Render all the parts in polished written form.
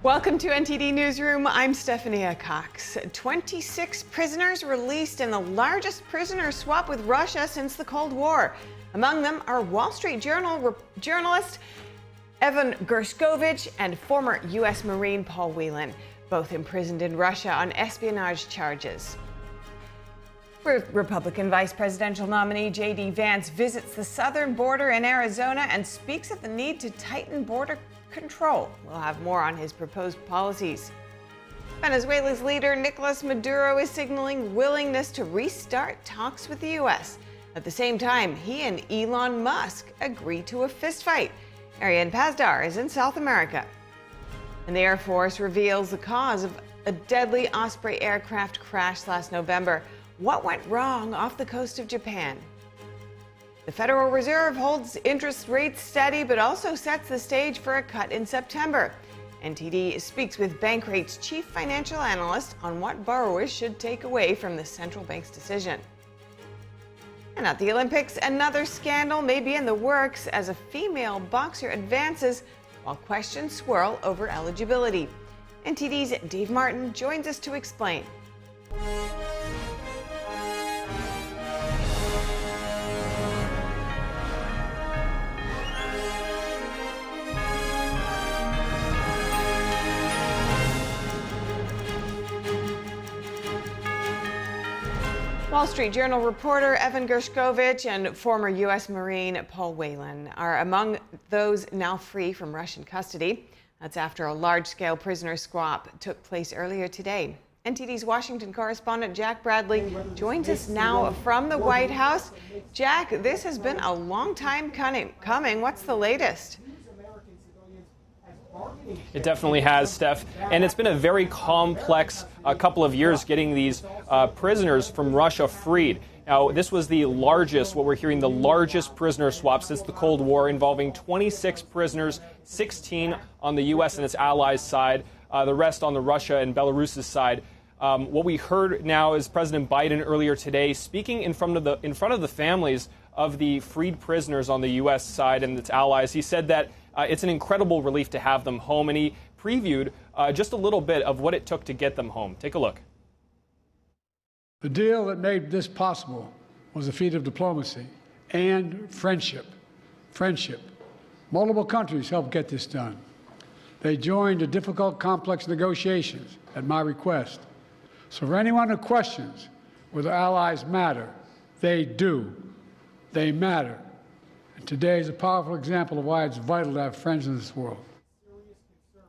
Welcome to NTD Newsroom. I'm Stephania Cox. 26 prisoners released in the largest prisoner swap with Russia since the Cold War. Among them are Wall Street Journal journalist Evan Gershkovich and former U.S. Marine Paul Whelan, both imprisoned in Russia on espionage charges. Republican vice presidential nominee JD Vance visits the southern border in Arizona and speaks of the need to tighten border control. We'll have more on his proposed policies. Venezuela's leader Nicolas Maduro is signaling willingness to restart talks with the U.S. At the same time, he and Elon Musk agree to a fistfight. Ariane Pazdar is in South America. And the Air Force reveals the cause of a deadly Osprey aircraft crash last November. What went wrong off the coast of Japan? The Federal Reserve holds interest rates steady, but also sets the stage for a cut in September. NTD speaks with Bankrate's chief financial analyst on what borrowers should take away from the central bank's decision. And at the Olympics, another scandal may be in the works as a female boxer advances while questions swirl over eligibility. NTD's Dave Martin joins us to explain. Wall Street Journal reporter Evan Gershkovich and former U.S. Marine Paul Whelan are among those now free from Russian custody. That's after a large-scale prisoner swap took place earlier today. NTD's Washington correspondent Jack Bradley joins us now from the White House. Jack, this has been a long time coming. What's the latest? It definitely has, Steph, and it's been a very complex couple of years getting these prisoners from Russia freed. Now, this was the largest, what we're hearing, the largest prisoner swap since the Cold War, involving 26 prisoners, 16 on the U.S. and its allies' side, the rest on the Russia and Belarus's side. What we heard now is President Biden earlier today speaking in front of the families of the freed prisoners on the U.S. side and its allies. He said that it's an incredible relief to have them home, and he previewed just a little bit of what it took to get them home. Take a look. The deal that made this possible was a feat of diplomacy and friendship. Multiple countries helped get this done. They joined the difficult, complex negotiations at my request. So for anyone who questions whether allies matter, they do. They matter. And today is a powerful example of why it's vital to have friends in this world.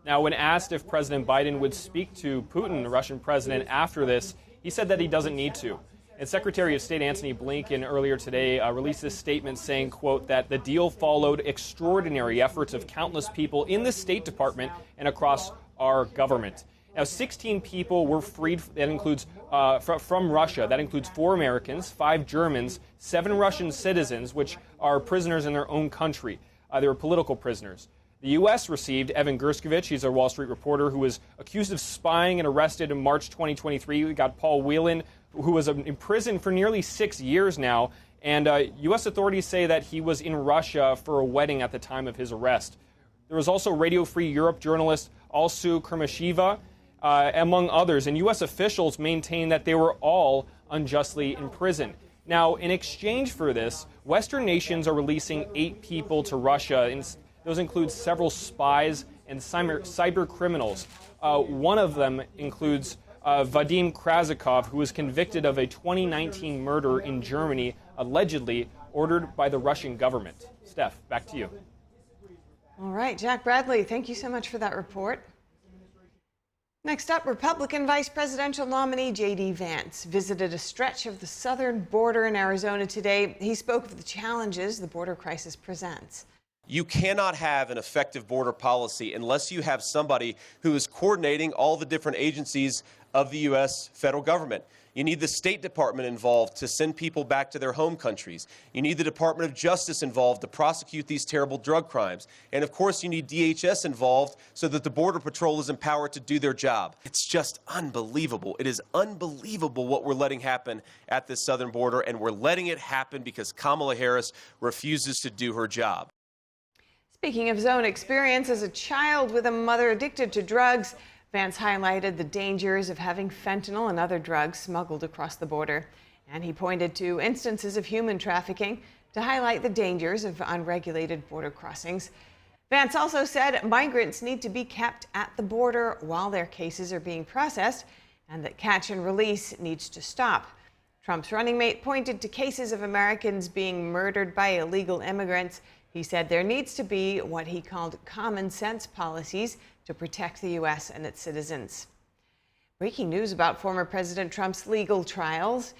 Now, when asked if President Biden would speak to Putin, the Russian president, after this, he said that he doesn't need to. And Secretary of State Antony Blinken earlier today released this statement saying, quote, that the deal followed extraordinary efforts of countless people in the State Department and across our government. Now, 16 people were freed. That includes from Russia. That includes 4 Americans, 5 Germans, 7 Russian citizens, which are prisoners in their own country. They were political prisoners. The U.S. received Evan Gershkovich. He's a Wall Street reporter who was accused of spying and arrested in March 2023. We got Paul Whelan, who was in prison for nearly 6 years now. And U.S. authorities say that he was in Russia for a wedding at the time of his arrest. There was also Radio Free Europe journalist Alsu Kermasheva, among others, and U.S. officials maintain that they were all unjustly imprisoned. Now, in exchange for this, Western nations are releasing 8 people to Russia, and those include several spies and cyber criminals. One of them includes Vadim Krazikov, who was convicted of a 2019 murder in Germany, allegedly ordered by the Russian government. Steph, back to you. All right, Jack Bradley, thank you so much for that report. Next up, Republican vice presidential nominee JD Vance visited a stretch of the southern border in Arizona today. He spoke of the challenges the border crisis presents. You cannot have an effective border policy unless you have somebody who is coordinating all the different agencies of the U.S. federal government. You need the State Department involved to send people back to their home countries. You need the Department of Justice involved to prosecute these terrible drug crimes. And of course, you need DHS involved so that the Border Patrol is empowered to do their job. It's just unbelievable. It is unbelievable what we're letting happen at this southern border, and we're letting it happen because Kamala Harris refuses to do her job. Speaking of his own experience as a child with a mother addicted to drugs, Vance highlighted the dangers of having fentanyl and other drugs smuggled across the border. And he pointed to instances of human trafficking to highlight the dangers of unregulated border crossings. Vance also said migrants need to be kept at the border while their cases are being processed, and that catch and release needs to stop. Trump's running mate pointed to cases of Americans being murdered by illegal immigrants. He said there needs to be what he called common sense policies to protect the U.S. and its citizens. Breaking news about former President Trump's legal trials.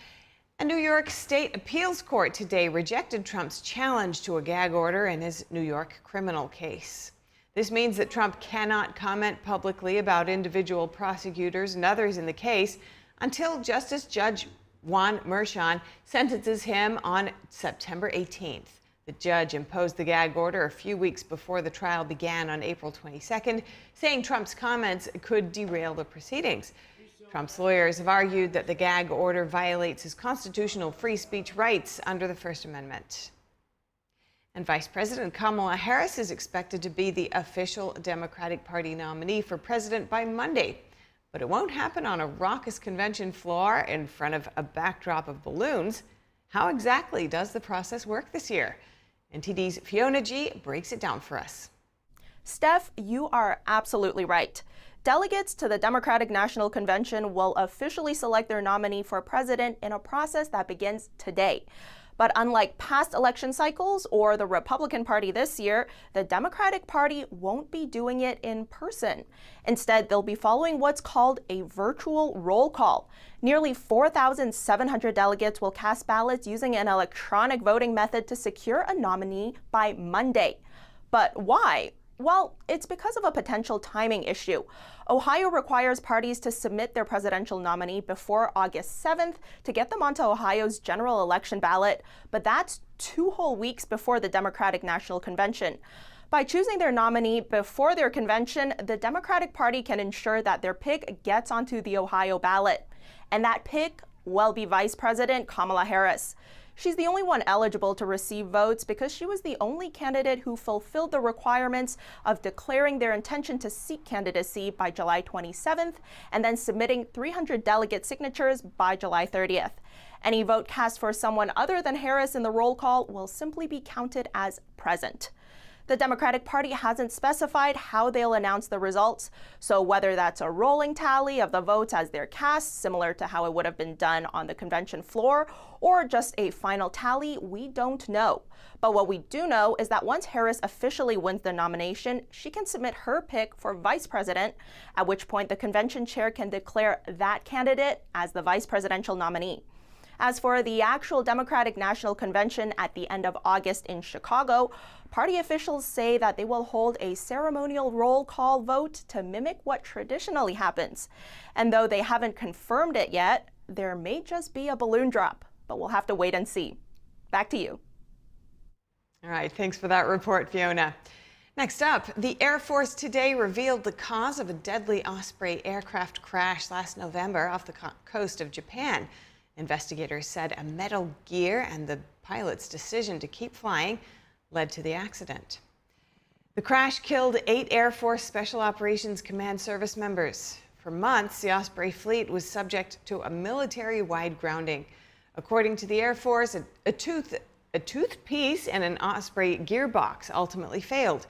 A New York State appeals court today rejected Trump's challenge to a gag order in his New York criminal case. This means that Trump cannot comment publicly about individual prosecutors and others in the case until Justice Judge Juan Merchan sentences him on September 18th. The judge imposed the gag order a few weeks before the trial began on April 22nd, saying Trump's comments could derail the proceedings. Trump's lawyers have argued that the gag order violates his constitutional free speech rights under the First Amendment. And Vice President Kamala Harris is expected to be the official Democratic Party nominee for president by Monday. But it won't happen on a raucous convention floor in front of a backdrop of balloons. How exactly does the process work this year? NTD's Fiona G. breaks it down for us. Steph, you are absolutely right. Delegates to the Democratic National Convention will officially select their nominee for president in a process that begins today. But unlike past election cycles or the Republican Party this year, the Democratic Party won't be doing it in person. Instead, they'll be following what's called a virtual roll call. Nearly 4,700 delegates will cast ballots using an electronic voting method to secure a nominee by Monday. But why? Well, it's because of a potential timing issue. Ohio requires parties to submit their presidential nominee before August 7th to get them onto Ohio's general election ballot, but that's 2 whole weeks before the Democratic National Convention. By choosing their nominee before their convention, the Democratic Party can ensure that their pick gets onto the Ohio ballot. And that pick will be Vice President Kamala Harris. She's the only one eligible to receive votes because she was the only candidate who fulfilled the requirements of declaring their intention to seek candidacy by July 27th and then submitting 300 delegate signatures by July 30th. Any vote cast for someone other than Harris in the roll call will simply be counted as present. The Democratic Party hasn't specified how they'll announce the results, so whether that's a rolling tally of the votes as they're cast, similar to how it would have been done on the convention floor, or just a final tally, we don't know. But what we do know is that once Harris officially wins the nomination, she can submit her pick for vice president, at which point the convention chair can declare that candidate as the vice presidential nominee. As for the actual Democratic National Convention at the end of August in Chicago, party officials say that they will hold a ceremonial roll call vote to mimic what traditionally happens. And though they haven't confirmed it yet, there may just be a balloon drop, but we'll have to wait and see. Back to you. All right, thanks for that report, Fiona. Next up, the Air Force today revealed the cause of a deadly Osprey aircraft crash last November off the coast of Japan. Investigators said a metal gear and the pilot's decision to keep flying led to the accident. The crash killed 8 Air Force Special Operations Command service members. For months, the Osprey fleet was subject to a military-wide grounding. According to the Air Force, a tooth piece and an Osprey gearbox ultimately failed.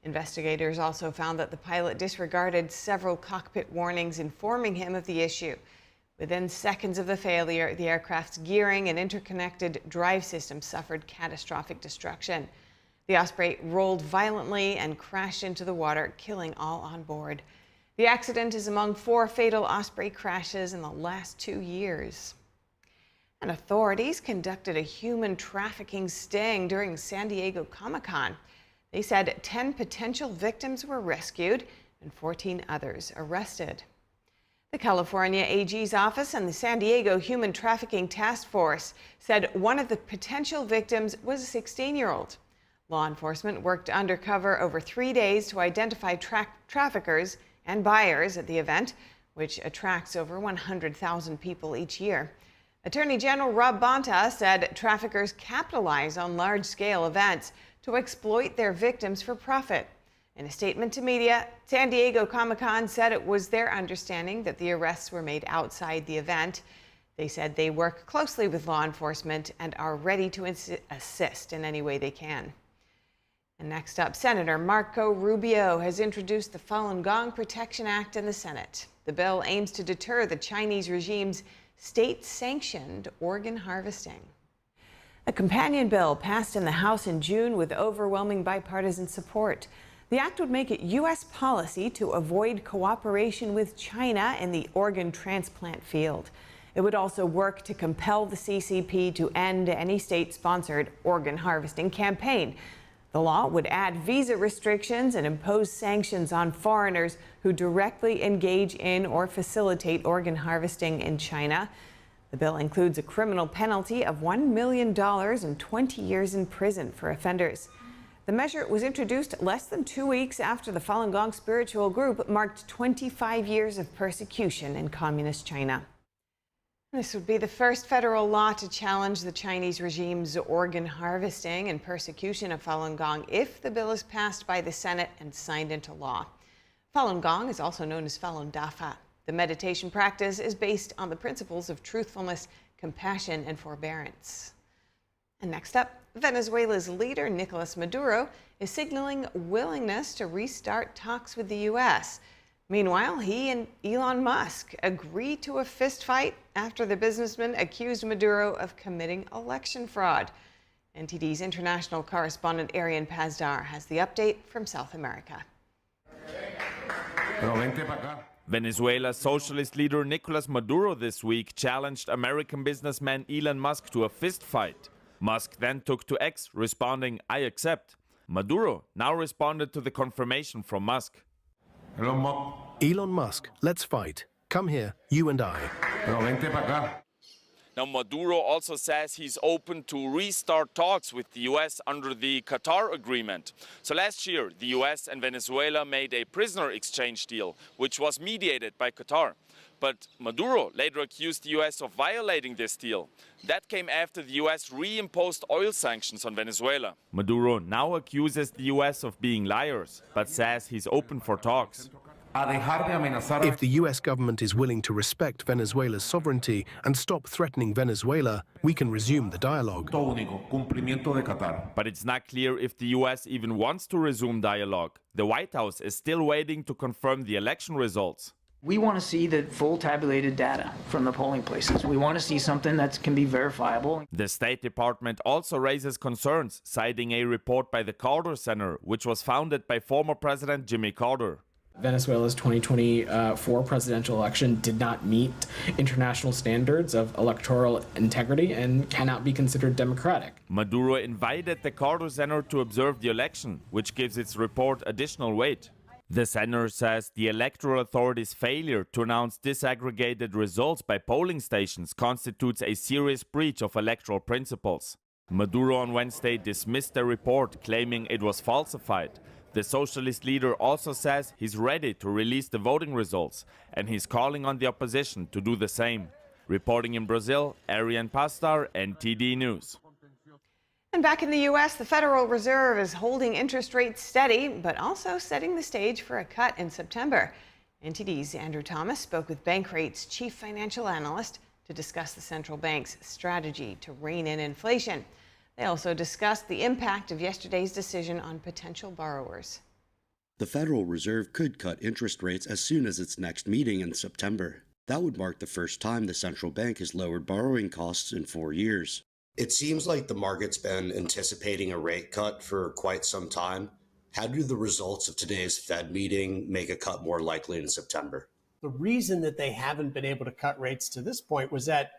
Investigators also found that the pilot disregarded several cockpit warnings informing him of the issue. Within seconds of the failure, the aircraft's gearing and interconnected drive system suffered catastrophic destruction. The Osprey rolled violently and crashed into the water, killing all on board. The accident is among 4 fatal Osprey crashes in the last 2 years. And authorities conducted a human trafficking sting during San Diego Comic-Con. They said 10 potential victims were rescued and 14 others arrested. The California AG's office and the San Diego Human Trafficking Task Force said one of the potential victims was a 16-year-old. Law enforcement worked undercover over 3 days to identify traffickers and buyers at the event, which attracts over 100,000 people each year. Attorney General Rob Bonta said traffickers capitalize on large-scale events to exploit their victims for profit. In a statement to media, San Diego Comic-Con said it was their understanding that the arrests were made outside the event. They said they work closely with law enforcement and are ready to assist in any way they can. And next up, Senator Marco Rubio has introduced the Falun Gong Protection Act in the Senate. The bill aims to deter the Chinese regime's state-sanctioned organ harvesting. A companion bill passed in the House in June with overwhelming bipartisan support. The act would make it U.S. policy to avoid cooperation with China in the organ transplant field. It would also work to compel the CCP to end any state-sponsored organ harvesting campaign. The law would add visa restrictions and impose sanctions on foreigners who directly engage in or facilitate organ harvesting in China. The bill includes a criminal penalty of $1 million and 20 years in prison for offenders. The measure was introduced less than 2 weeks after the Falun Gong spiritual group marked 25 years of persecution in communist China. This would be the first federal law to challenge the Chinese regime's organ harvesting and persecution of Falun Gong if the bill is passed by the Senate and signed into law. Falun Gong is also known as Falun Dafa. The meditation practice is based on the principles of truthfulness, compassion, and forbearance. And next up, Venezuela's leader, Nicolas Maduro, is signaling willingness to restart talks with the U.S. Meanwhile, he and Elon Musk agreed to a fistfight after the businessman accused Maduro of committing election fraud. NTD's international correspondent Arian Pazdar has the update from South America. Venezuela's socialist leader Nicolas Maduro this week challenged American businessman Elon Musk to a fistfight. Musk then took to X, responding, "I accept." Maduro now responded to the confirmation from Musk. Elon Musk, let's fight. Come here, you and I. Now, Maduro also says he's open to restart talks with the US under the Qatar agreement. So last year, the US and Venezuela made a prisoner exchange deal, which was mediated by Qatar. But Maduro later accused the US of violating this deal. That came after the US reimposed oil sanctions on Venezuela. Maduro now accuses the US of being liars, but says he's open for talks. If the US government is willing to respect Venezuela's sovereignty and stop threatening Venezuela, we can resume the dialogue. But it's not clear if the US even wants to resume dialogue. The White House is still waiting to confirm the election results. We want to see the full tabulated data from the polling places. We want to see something that can be verifiable. The State Department also raises concerns, citing a report by the Carter Center, which was founded by former President Jimmy Carter. Venezuela's 2024 presidential election did not meet international standards of electoral integrity and cannot be considered democratic. Maduro invited the Carter Center to observe the election, which gives its report additional weight. The center says the electoral authorities' failure to announce disaggregated results by polling stations constitutes a serious breach of electoral principles. Maduro on Wednesday dismissed the report, claiming it was falsified. The socialist leader also says he's ready to release the voting results, and he's calling on the opposition to do the same. Reporting in Brazil, Arian Pazdar, NTD News. And back in the U.S., the Federal Reserve is holding interest rates steady, but also setting the stage for a cut in September. NTD's Andrew Thomas spoke with Bankrate's chief financial analyst to discuss the central bank's strategy to rein in inflation. They also discussed the impact of yesterday's decision on potential borrowers. The Federal Reserve could cut interest rates as soon as its next meeting in September. That would mark the first time the central bank has lowered borrowing costs in 4 years. It seems like the market's been anticipating a rate cut for quite some time. How do the results of today's Fed meeting make a cut more likely in September? The reason that they haven't been able to cut rates to this point was that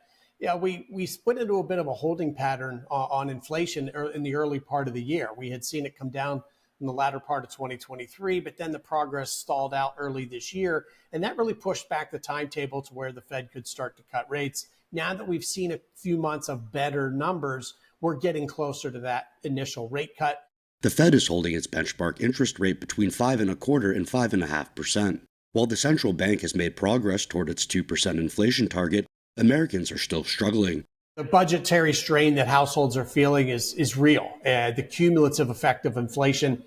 we split into a bit of a holding pattern on inflation in the early part of the year. We had seen it come down in the latter part of 2023, but then the progress stalled out early this year. And that really pushed back the timetable to where the Fed could start to cut rates. Now that we've seen a few months of better numbers, we're getting closer to that initial rate cut. The Fed is holding its benchmark interest rate between 5.25% and 5.5%. While the central bank has made progress toward its 2% inflation target, Americans are still struggling. The budgetary strain that households are feeling is real. The cumulative effect of inflation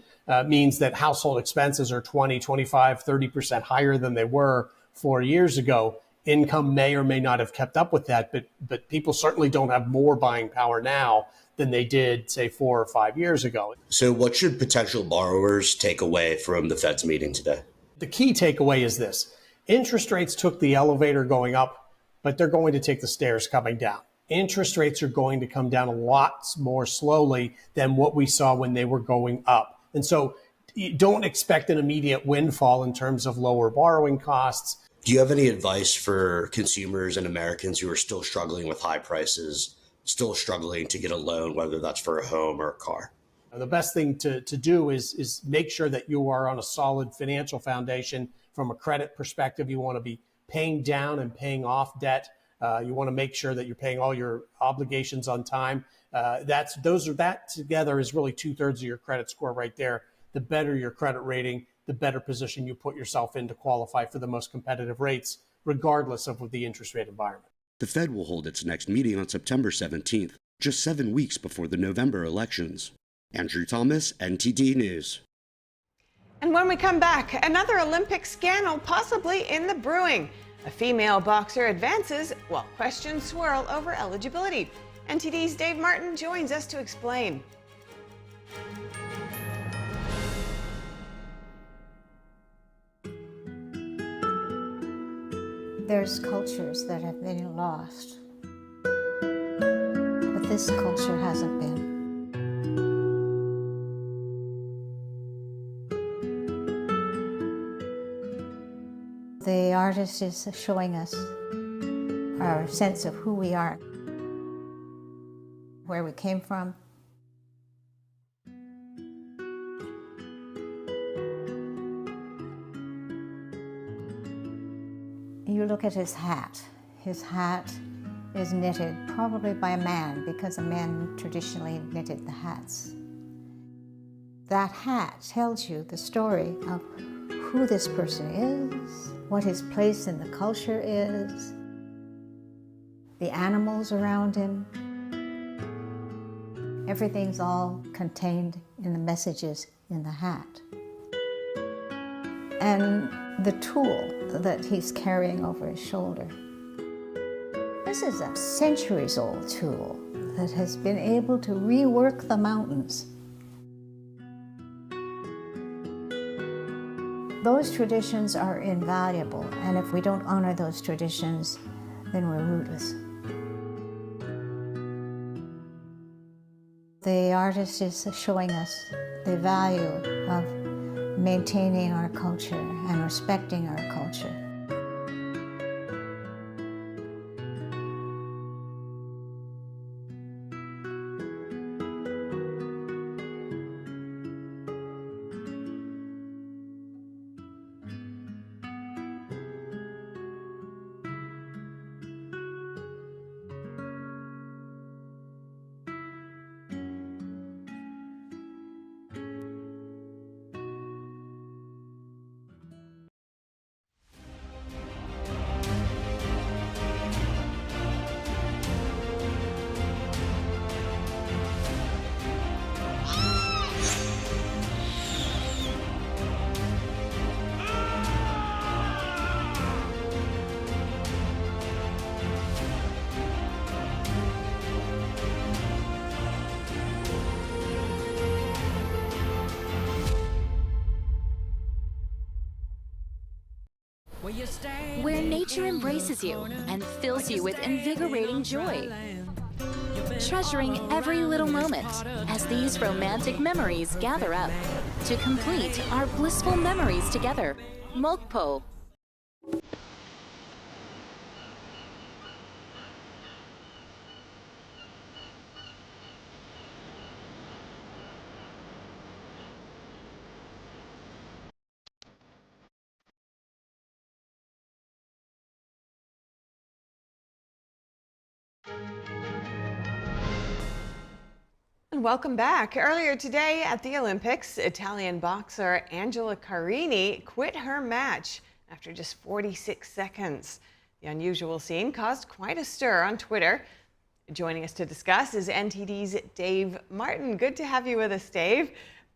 means that household expenses are 20, 25, 30% higher than they were 4 years ago. Income may or may not have kept up with that, but people certainly don't have more buying power now than they did, say, 4 or 5 years ago. So what should potential borrowers take away from the Fed's meeting today? The key takeaway is this. Interest rates took the elevator going up, but they're going to take the stairs coming down. Interest rates are going to come down a lot more slowly than what we saw when they were going up. And so you don't expect an immediate windfall in terms of lower borrowing costs. Do you have any advice for consumers and Americans who are still struggling with high prices, still struggling to get a loan, whether that's for a home or a car? The best thing to do is make sure that you are on a solid financial foundation from a credit perspective. You want to be paying down and paying off debt. You want to make sure that you're paying all your obligations on time. That together is really 2/3 of your credit score right there. The better your credit rating, the better position you put yourself in to qualify for the most competitive rates, regardless of the interest rate environment. The Fed will hold its next meeting on September 17th, just 7 weeks before the November elections. Andrew Thomas, NTD News. And when we come back, another Olympic scandal possibly in the brewing. A female boxer advances while questions swirl over eligibility. NTD's Dave Martin joins us to explain. There's cultures that have been lost, but this culture hasn't been. The artist is showing us our sense of who we are, where we came from. You look at his hat. His hat is knitted probably by a man because a man traditionally knitted the hats. That hat tells you the story of who this person is, what his place in the culture is, the animals around him. Everything's all contained in the messages in the hat. And the tool that he's carrying over his shoulder. This is a centuries-old tool that has been able to rework the mountains. Those traditions are invaluable, and if we don't honor those traditions, then we're rootless. The artist is showing us the value of maintaining our culture and respecting our culture. Where nature embraces you and fills you with invigorating joy. Treasuring every little moment as these romantic memories gather up to complete our blissful memories together. Mokpo. Welcome back. Earlier today at the Olympics, Italian boxer Angela Carini quit her match after just 46 seconds. The unusual scene caused quite a stir on Twitter. Joining us to discuss is NTD's Dave Martin. Good to have you with us, Dave,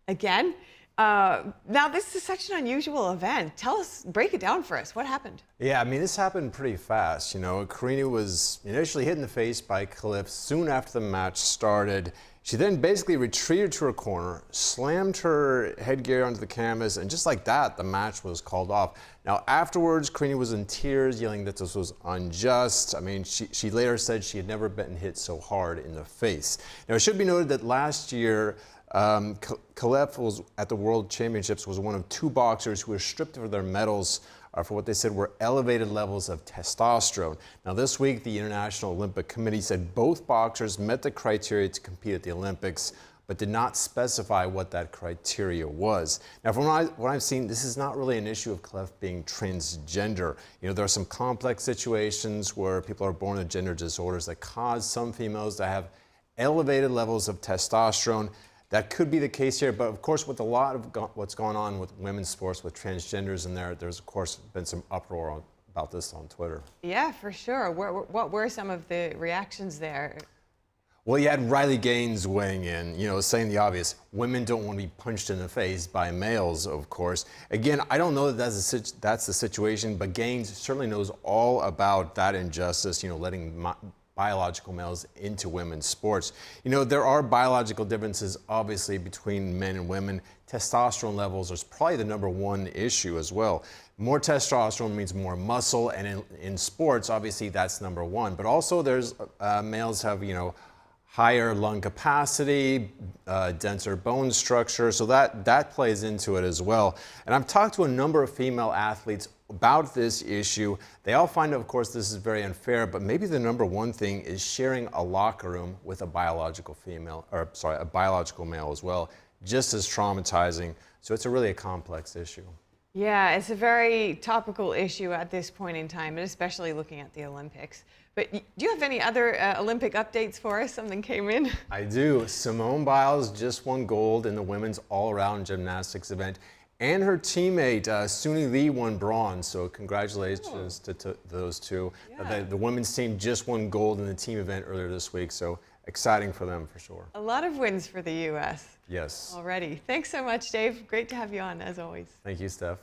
again. Now, this is such an unusual event. Tell us, break it down for us. What happened? Yeah, I mean, this happened pretty fast. You know, Karina was initially hit in the face by Cliff soon after the match started. She then basically retreated to her corner, slammed her headgear onto the canvas, and just like that, the match was called off. Now, afterwards, Karina was in tears, yelling that this was unjust. I mean, she later said she had never been hit so hard in the face. Now, it should be noted that last year, Kalev was at the World Championships was one of 2 boxers who were stripped of their medals for what they said were elevated levels of testosterone. Now this week, the International Olympic Committee said both boxers met the criteria to compete at the Olympics, but did not specify what that criteria was. Now from what I've seen, this is not really an issue of Kalev being transgender. You know, there are some complex situations where people are born with gender disorders that cause some females to have elevated levels of testosterone. That could be the case here, but of course with a lot of what's going on with women's sports, with transgenders in there's of course been some uproar about this on Twitter. Yeah, for sure. What were some of the reactions there? Well, you had Riley Gaines weighing in, you know, saying the obvious. Women don't want to be punched in the face by males, of course. Again, I don't know that that's the situation, but Gaines certainly knows all about that injustice, you know, letting biological males into women's sports. You know, there are biological differences, obviously, between men and women. Testosterone levels is probably the #1 issue as well. More testosterone means more muscle, and in sports, obviously, that's #1. But also, there's males have, you know, higher lung capacity, denser bone structure, so that plays into it as well. And I've talked to a number of female athletes about this issue. They all find, of course, this is very unfair, but maybe the #1 thing is sharing a locker room with a biological male as well, just as traumatizing. So it's really a complex issue. Yeah, it's a very topical issue at this point in time, and especially looking at the Olympics. But do you have any other Olympic updates for us? Something came in. I do. Simone Biles just won gold in the women's all-around gymnastics event, and her teammate Suni Lee won bronze. So congratulations to those two. Yeah. The women's team just won gold in the team event earlier this week. So exciting for them for sure. A lot of wins for the U.S. Yes. already. Thanks so much, Dave. Great to have you on, as always. Thank you, Steph.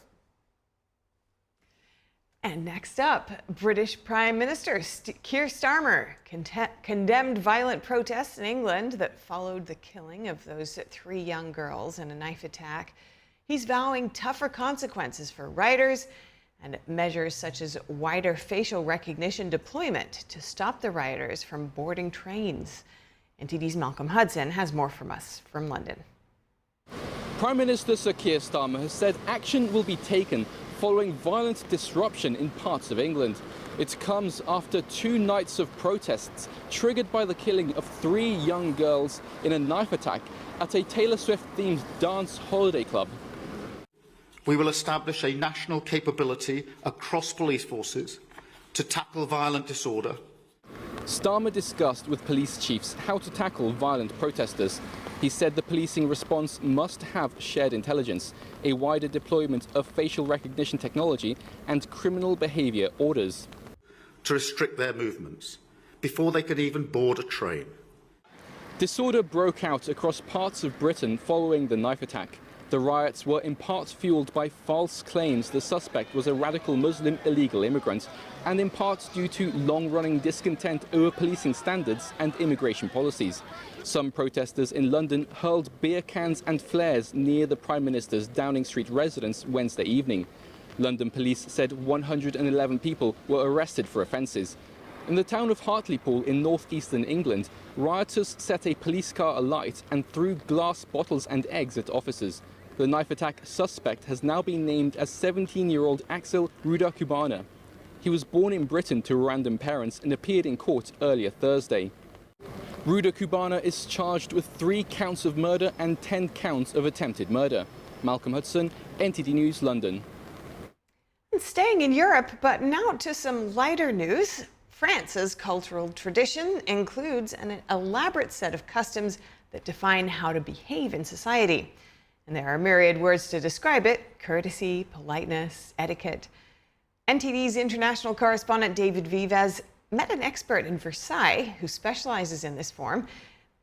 And next up, British Prime Minister Keir Starmer condemned violent protests in England that followed the killing of those 3 young girls in a knife attack. He's vowing tougher consequences for rioters and measures such as wider facial recognition deployment to stop the rioters from boarding trains. NTD's Malcolm Hudson has more from us from London. Prime Minister Sir Keir Starmer has said action will be taken following violent disruption in parts of England. It comes after 2 nights of protests triggered by the killing of 3 young girls in a knife attack at a Taylor Swift-themed dance holiday club. We will establish a national capability across police forces to tackle violent disorder. Starmer discussed with police chiefs how to tackle violent protesters. He said the policing response must have shared intelligence, a wider deployment of facial recognition technology, and criminal behaviour orders. To restrict their movements before they could even board a train. Disorder broke out across parts of Britain following the knife attack. The riots were in part fueled by false claims the suspect was a radical Muslim illegal immigrant, and in part due to long-running discontent over policing standards and immigration policies. Some protesters in London hurled beer cans and flares near the Prime Minister's Downing Street residence Wednesday evening. London police said 111 people were arrested for offences. In the town of Hartlepool in northeastern England, rioters set a police car alight and threw glass bottles and eggs at officers. The knife attack suspect has now been named as 17-year-old Axel Ruda-Cubana. He was born in Britain to random parents and appeared in court earlier Thursday. Ruda-Cubana is charged with 3 counts of murder and 10 counts of attempted murder. Malcolm Hudson, NTD News, London. Staying in Europe, but now to some lighter news. France's cultural tradition includes an elaborate set of customs that define how to behave in society. And there are myriad words to describe it: courtesy, politeness, etiquette. NTD's international correspondent David Vivas met an expert in Versailles who specializes in this form.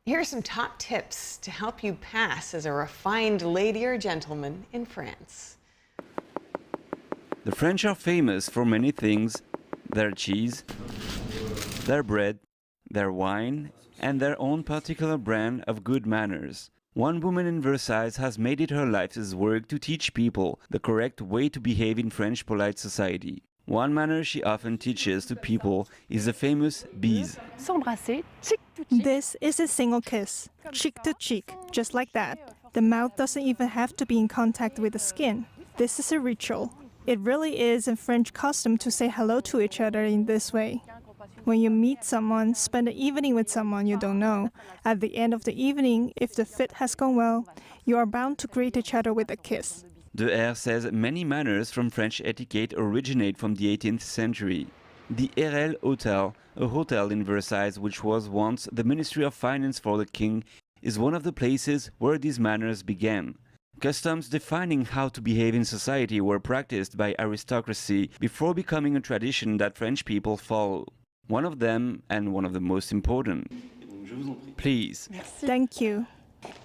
Here are some top tips to help you pass as a refined lady or gentleman in France. The French are famous for many things: their cheese, their bread, their wine, and their own particular brand of good manners. One woman in Versailles has made it her life's work to teach people the correct way to behave in French polite society. One manner she often teaches to people is the famous bise. This is a single kiss, cheek to cheek, just like that. The mouth doesn't even have to be in contact with the skin. This is a ritual. It really is a French custom to say hello to each other in this way. When you meet someone, spend the evening with someone you don't know. At the end of the evening, if the fit has gone well, you are bound to greet each other with a kiss. De R says many manners from French etiquette originate from the 18th century. The RL Hotel, a hotel in Versailles which was once the Ministry of Finance for the King, is one of the places where these manners began. Customs defining how to behave in society were practiced by aristocracy before becoming a tradition that French people follow. One of them, and one of the most important, please, thank you,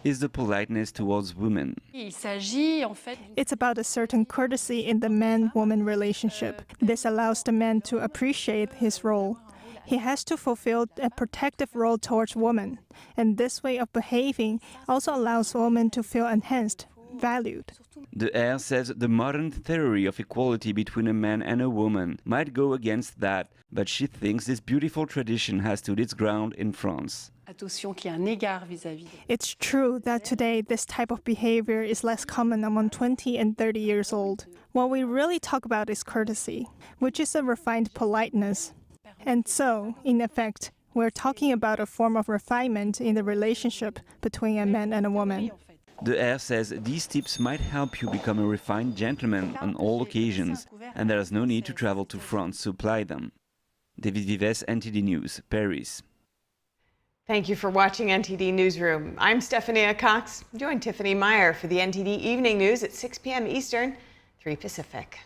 is the politeness towards women. It's about a certain courtesy in the man-woman relationship. This allows the man to appreciate his role. He has to fulfill a protective role towards women, and this way of behaving also allows women to feel enhanced, valued. De R says the modern theory of equality between a man and a woman might go against that, but she thinks this beautiful tradition has stood its ground in France. It's true that today this type of behavior is less common among 20 and 30 years old. What we really talk about is courtesy, which is a refined politeness. And so, in effect, we're talking about a form of refinement in the relationship between a man and a woman. De R says these tips might help you become a refined gentleman on all occasions, and there is no need to travel to France to apply them. David Vives, NTD News, Paris. Thank you for watching NTD Newsroom. I'm Stephania Cox. Join Tiffany Meyer for the NTD Evening News at 6 p.m. Eastern, 3 Pacific.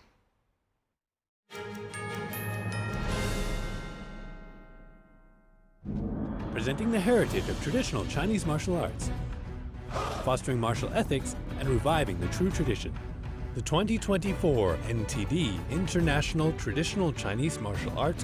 Presenting the heritage of traditional Chinese martial arts, fostering martial ethics and reviving the true tradition. The 2024 NTD International Traditional Chinese Martial Arts